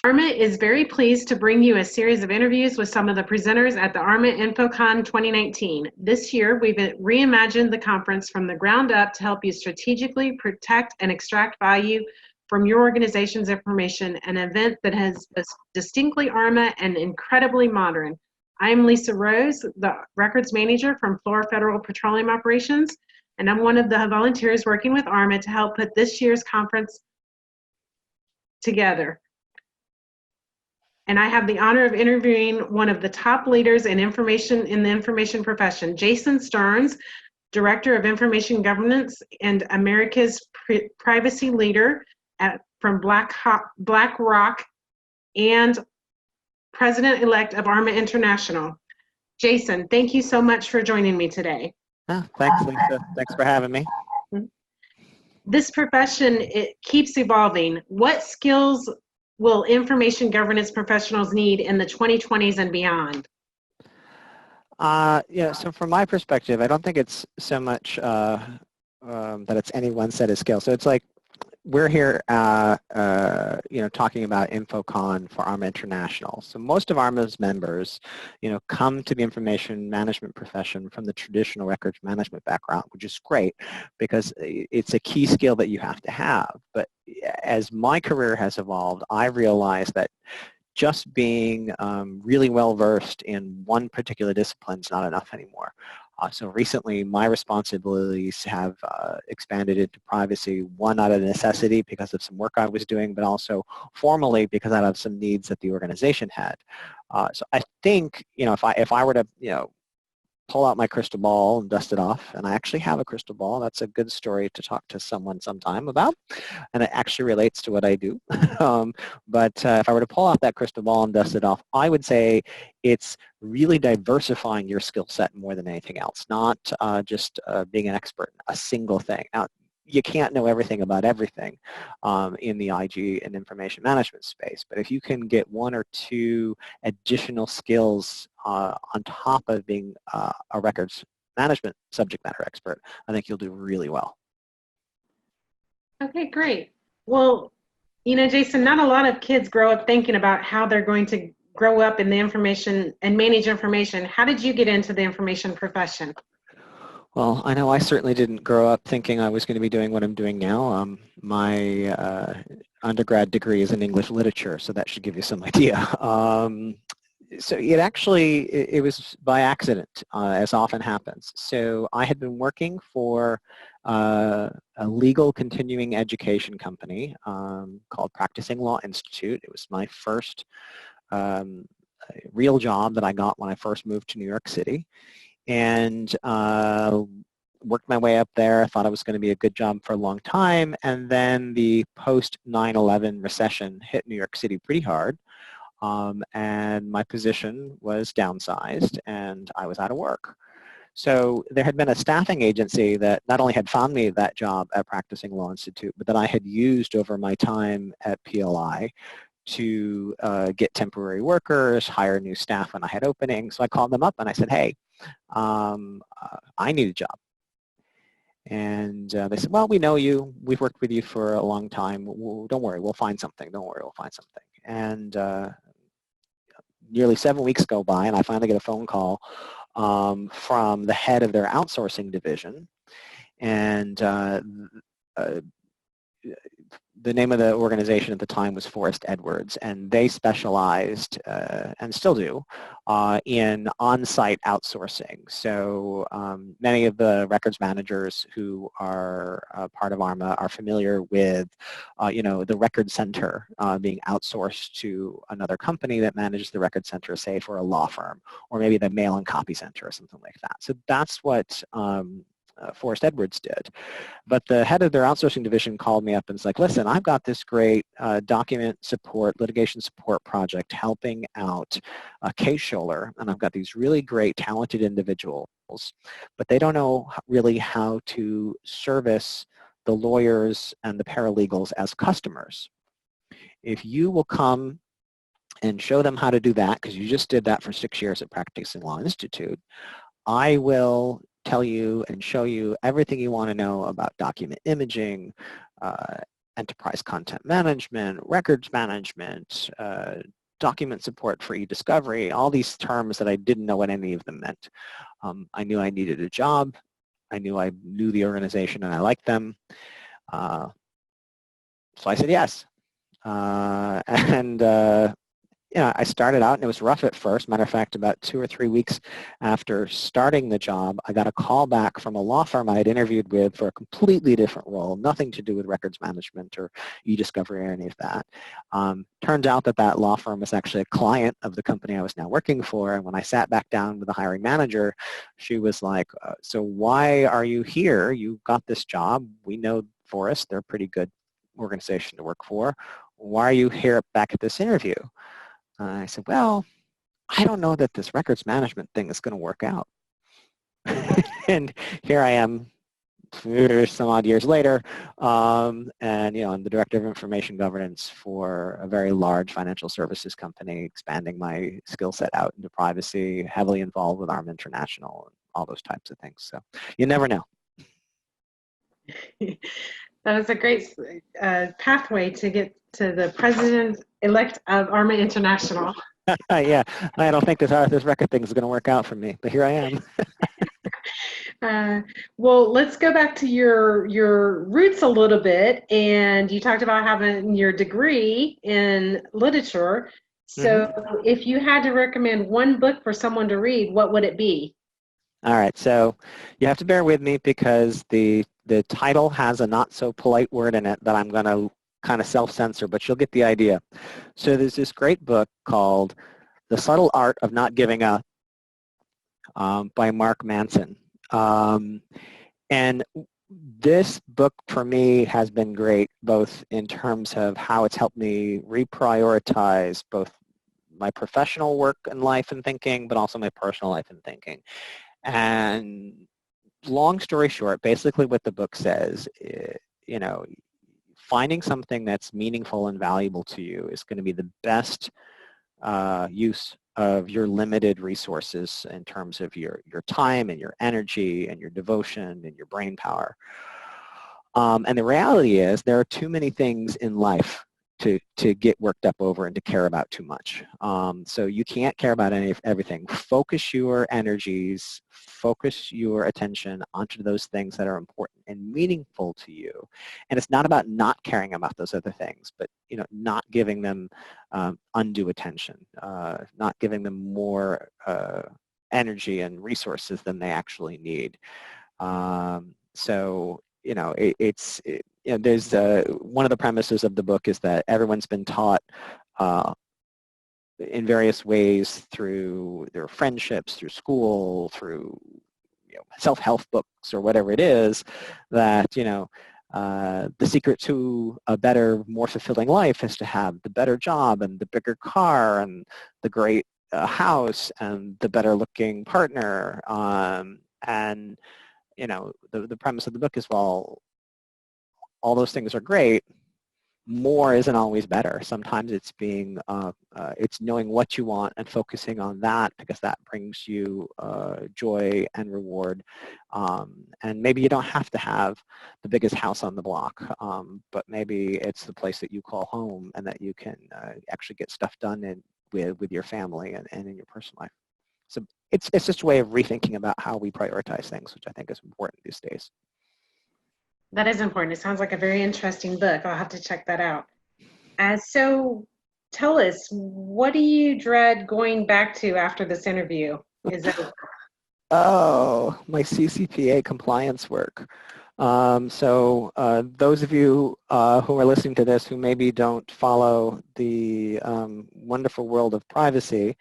ARMA is very pleased to bring you a series of interviews with some of the presenters at the ARMA InfoCon 2019. This year, we've reimagined the conference from the ground up to help you strategically protect and extract value from your organization's information, an event that has distinctly ARMA and incredibly modern. I'm Lisa Rose, the records manager from Florida Federal Petroleum Operations, and I'm one of the volunteers working with ARMA to help put this year's conference together. And I have the honor of interviewing one of the top leaders in the information profession, Jason Stearns, Director of Information Governance and America's Privacy Leader from BlackRock and President-elect of ARMA International. Jason, thank you so much for joining me today. Oh, thanks, Lisa. Thanks for having me. This profession, it keeps evolving. What skills will information governance professionals need in the 2020s and beyond? Yeah, so from my perspective, I don't think it's so much that it's any one set of skills. So it's like we're here, talking about InfoCon for ARMA International. So most of ARMA's members, come to the information management profession from the traditional records management background, which is great because it's a key skill that you have to have. But as my career has evolved, I realized that just being really well versed in one particular discipline is not enough anymore. So recently, my responsibilities have expanded into privacy, one out of necessity because of some work I was doing, but also formally because out of some needs that the organization had. So I think, if I were to, pull out my crystal ball and dust it off, and I actually have a crystal ball, that's a good story to talk to someone sometime about, and it actually relates to what I do. But if I were to pull out that crystal ball and dust it off, I would say it's really diversifying your skill set more than anything else, not just being an expert in a single thing. Now, you can't know everything about everything in the IG and information management space, but if you can get one or two additional skills on top of being a records management subject matter expert, I think you'll do really well. Okay, great. Well, Jason, not a lot of kids grow up thinking about how they're going to grow up in the information and manage information. How did you get into the information profession? Well, I know I certainly didn't grow up thinking I was going to be doing what I'm doing now. My undergrad degree is in English literature, so that should give you some idea. So it was by accident, as often happens. So I had been working for a legal continuing education company called Practicing Law Institute. It was my first real job that I got when I first moved to New York City. And worked my way up there. I thought it was going to be a good job for a long time. And then the post 9/11 recession hit New York City pretty hard. And my position was downsized and I was out of work. So there had been a staffing agency that not only had found me that job at Practicing Law Institute, but that I had used over my time at PLI to get temporary workers, hire new staff when I had openings. So I called them up and I said, hey, I need a job. And they said, well, we know you. We've worked with you for a long time. Don't worry, we'll find something. Don't worry, we'll find something. And nearly 7 weeks go by and I finally get a phone call from the head of their outsourcing division. And the name of the organization at the time was Forrest Edwards, and they specialized, and still do, in on-site outsourcing. So many of the records managers who are part of ARMA are familiar with, the record center being outsourced to another company that manages the record center, say for a law firm, or maybe the mail and copy center or something like that. So that's what Forrest Edwards did. But the head of their outsourcing division called me up and was like, listen, I've got this great document support, litigation support project helping out Case Scholler, and I've got these really great talented individuals, but they don't know really how to service the lawyers and the paralegals as customers. If you will come and show them how to do that, because you just did that for 6 years at Practicing Law Institute, I will tell you and show you everything you want to know about document imaging, enterprise content management, records management, document support for e-discovery, all these terms that I didn't know what any of them meant. I knew I needed a job. I knew the organization and I liked them. So I said yes. Yeah, I started out and it was rough at first. Matter of fact, about 2 or 3 weeks after starting the job, I got a call back from a law firm I had interviewed with for a completely different role, nothing to do with records management or e-discovery or any of that. Turns out that that law firm was actually a client of the company I was now working for. And when I sat back down with the hiring manager, she was like, so why are you here? You got this job. We know Forrest. They're a pretty good organization to work for. Why are you here back at this interview? I said, well, I don't know that this records management thing is going to work out. And here I am some odd years later, and I'm the director of information governance for a very large financial services company, expanding my skill set out into privacy, heavily involved with ARMA International, and all those types of things. So you never know. That was a great pathway to get to the president-elect of ARMA International. Yeah, I don't think this record thing is going to work out for me, but here I am. Well, let's go back to your roots a little bit. And you talked about having your degree in literature. So if you had to recommend one book for someone to read, what would it be? All right, so you have to bear with me because the title has a not so polite word in it that I'm going to kind of self-censor, but you'll get the idea. So there's this great book called The Subtle Art of Not Giving Up by Mark Manson. And this book for me has been great, both in terms of how it's helped me reprioritize both my professional work and life and thinking, but also my personal life and thinking. And long story short, basically what the book says, finding something that's meaningful and valuable to you is going to be the best use of your limited resources in terms of your time and your energy and your devotion and your brain power. And the reality is there are too many things in life to get worked up over and to care about too much. So you can't care about everything. Focus your energies, focus your attention onto those things that are important and meaningful to you. And it's not about not caring about those other things, but not giving them undue attention, not giving them more energy and resources than they actually need. There's one of the premises of the book is that everyone's been taught in various ways through their friendships, through school, through self-help books or whatever it is, that the secret to a better, more fulfilling life is to have the better job and the bigger car and the great house and the better looking partner. And the premise of the book is, well, all those things are great. More isn't always better. Sometimes it's it's knowing what you want and focusing on that, because that brings you joy and reward. And maybe you don't have to have the biggest house on the block, but maybe it's the place that you call home and that you can actually get stuff done with your family and in your personal life. So it's just a way of rethinking about how we prioritize things, which I think is important these days. That is important. It sounds like a very interesting book. I'll have to check that out. So tell us, what do you dread going back to after this interview? Oh, my CCPA compliance work. So those of you who are listening to this who maybe don't follow the wonderful world of privacy,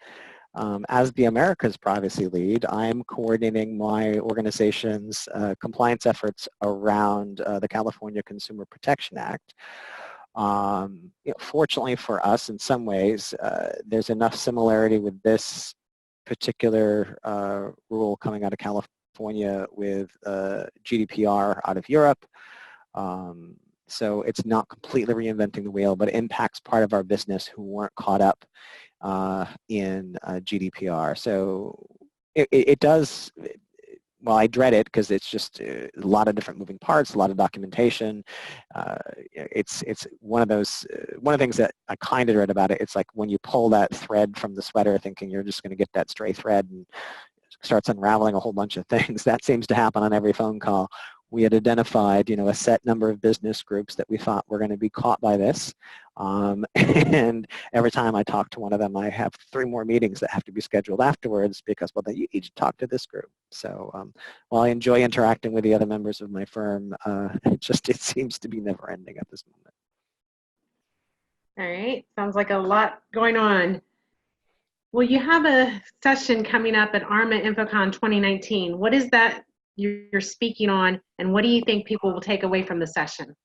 as the America's privacy lead, I'm coordinating my organization's compliance efforts around the California Consumer Protection Act. Fortunately for us, in some ways, there's enough similarity with this particular rule coming out of California with GDPR out of Europe. So it's not completely reinventing the wheel, but it impacts part of our business who weren't caught up in GDPR. So it does well, I dread it because it's just a lot of different moving parts, a lot of documentation. It's one of those, one of the things that I kind of dread about it, it's like when you pull that thread from the sweater thinking you're just going to get that stray thread and starts unraveling a whole bunch of things. That seems to happen on every phone call. We had identified, a set number of business groups that we thought were going to be caught by this. And every time I talk to one of them, I have 3 more meetings that have to be scheduled afterwards because, well, then you need to talk to this group. So while I enjoy interacting with the other members of my firm, it seems to be never ending at this moment. All right, sounds like a lot going on. Well, you have a session coming up at ARMA InfoCon 2019. What is that you're speaking on, and what do you think people will take away from the session?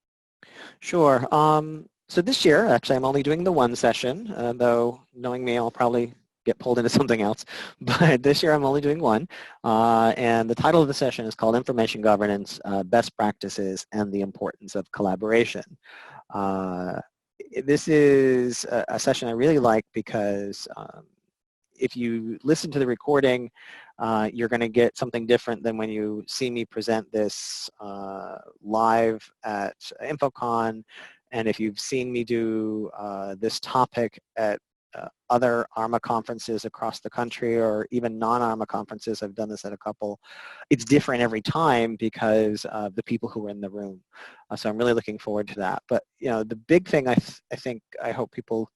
Sure. So this year, actually, I'm only doing the one session, though knowing me, I'll probably get pulled into something else. But this year, I'm only doing one. And the title of the session is called Information Governance, Best Practices and the Importance of Collaboration. This is a session I really like because if you listen to the recording, you're going to get something different than when you see me present this live at InfoCon. And if you've seen me do this topic at other ARMA conferences across the country or even non-ARMA conferences, I've done this at a couple, it's different every time because of the people who are in the room. So I'm really looking forward to that. But the big thing I hope people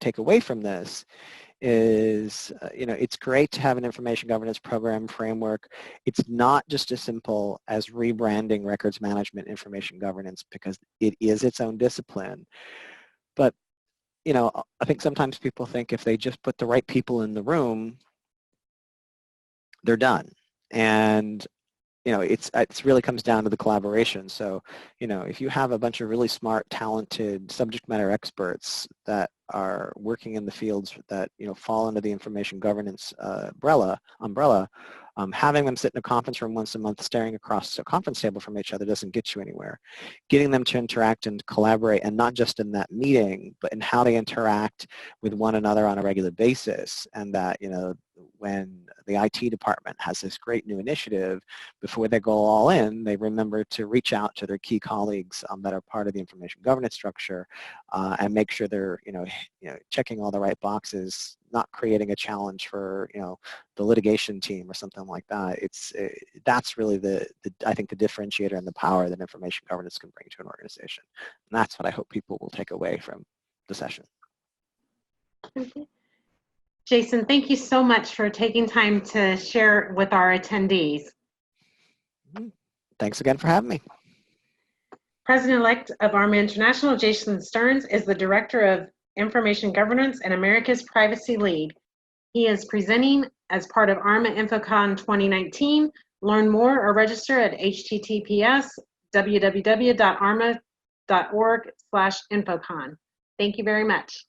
take away from this is, it's great to have an information governance program framework. It's not just as simple as rebranding records management information governance because it is its own discipline. But, I think sometimes people think if they just put the right people in the room, they're done. And it really comes down to the collaboration. So, if you have a bunch of really smart, talented subject matter experts that are working in the fields that, fall under the information governance umbrella, having them sit in a conference room once a month staring across a conference table from each other doesn't get you anywhere. Getting them to interact and collaborate, and not just in that meeting, but in how they interact with one another on a regular basis, and that, when the IT department has this great new initiative, before they go all in, they remember to reach out to their key colleagues that are part of the information governance structure and make sure they're, checking all the right boxes, not creating a challenge for, the litigation team or something like that. That's really I think the differentiator and the power that information governance can bring to an organization. And that's what I hope people will take away from the session. Okay. Jason, thank you so much for taking time to share with our attendees. Thanks again for having me. President-elect of ARMA International, Jason Stearns, is the Director of Information Governance and America's Privacy Lead. He is presenting as part of ARMA InfoCon 2019. Learn more or register at https://www.arma.org/infocon. Thank you very much.